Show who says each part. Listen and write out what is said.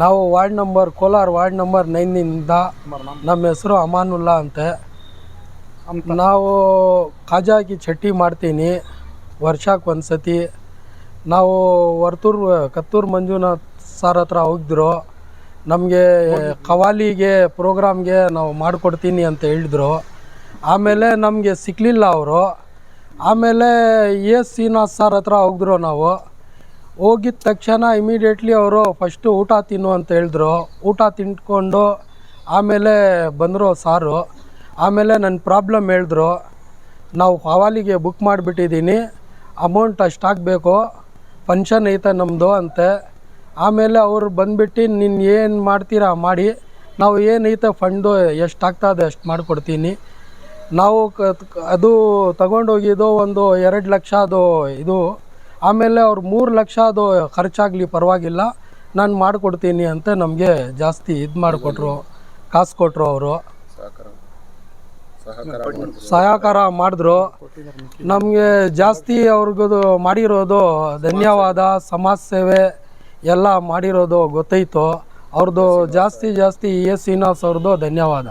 Speaker 1: ನಾವು Kolar ward number 9 ನಮ್ಮ ಹೆಸರು ಅಮಾನುಲ್ಲಾ ಅಂತೆ. ನಾವು ಖಾಜಾಕಿ ಚಟ್ಟಿ ಮಾಡ್ತೀನಿ ವರ್ಷಕ್ಕೆ ಒಂದು ಸತಿ. ನಾವು ಕತ್ತೂರು ಮಂಜುನಾಥ್ ಸರ್ ಹತ್ರ ಹೋಗಿದ್ರು. ನಮಗೆ ಕವಾಲಿಗೆ ಪ್ರೋಗ್ರಾಮ್ಗೆ ನಾವು ಮಾಡಿಕೊಡ್ತೀನಿ ಅಂತ ಹೇಳಿದ್ರು. ಆಮೇಲೆ ನಮಗೆ ಸಿಕ್ಕಲಿಲ್ಲ ಅವರು. ಆಮೇಲೆ ಶ್ರೀನಿವಾಸ್ ಸರ್ ಹತ್ರ ಹೋಗಿದ್ರು. ನಾವು ಹೋಗಿದ ತಕ್ಷಣ ಇಮಿಡಿಯೇಟ್ಲಿ ಅವರು ಫಸ್ಟು ಊಟ ತಿನ್ನು ಅಂತ ಹೇಳಿದ್ರು. ಊಟ ತಿಂದ್ಕೊಂಡು ಆಮೇಲೆ ಬಂದರು ಸಾರು. ಆಮೇಲೆ ನನ್ನ ಪ್ರಾಬ್ಲಮ್ ಹೇಳಿದ್ರು. ನಾವು ಕವಾಲಿಗೆ ಬುಕ್ ಮಾಡಿಬಿಟ್ಟಿದ್ದೀನಿ, ಅಮೌಂಟ್ ಅಷ್ಟಾಗಬೇಕು, ಫಂಕ್ಷನ್ ಐತೆ ನಮ್ಮದು ಅಂತೆ. ಆಮೇಲೆ ಅವರು ಬಂದುಬಿಟ್ಟು ನೀನು ಏನು ಮಾಡ್ತೀರಾ ಮಾಡಿ, ನಾವು ಏನೈತೆ ಫಂಡು ಎಷ್ಟಾಗ್ತದೆ ಅಷ್ಟು ಮಾಡಿಕೊಡ್ತೀನಿ. ನಾವು ಅದು ತಗೊಂಡೋಗಿದ್ದು ಒಂದು 2 ಲಕ್ಷ ಅದು ಇದು. ಆಮೇಲೆ ಅವ್ರು 3 ಲಕ್ಷ ಅದು ಖರ್ಚಾಗಲಿ ಪರವಾಗಿಲ್ಲ, ನಾನು ಮಾಡಿಕೊಡ್ತೀನಿ ಅಂತ ನಮಗೆ ಜಾಸ್ತಿ ಇದು ಮಾಡಿಕೊಟ್ರು, ಕಾಸು ಕೊಟ್ಟರು. ಅವರು ಸಹಕಾರ ಮಾಡಿದ್ರು. ನಮಗೆ ಜಾಸ್ತಿ ಅವ್ರಿಗದು ಮಾಡಿರೋದು ಧನ್ಯವಾದ. ಸಮಾಜ ಸೇವೆ ಎಲ್ಲ ಮಾಡಿರೋದು ಗೊತ್ತಾಯಿತು ಅವ್ರದ್ದು. ಜಾಸ್ತಿ ಶ್ರೀನಿವಾಸ್ ಅವ್ರದ್ದು ಧನ್ಯವಾದ.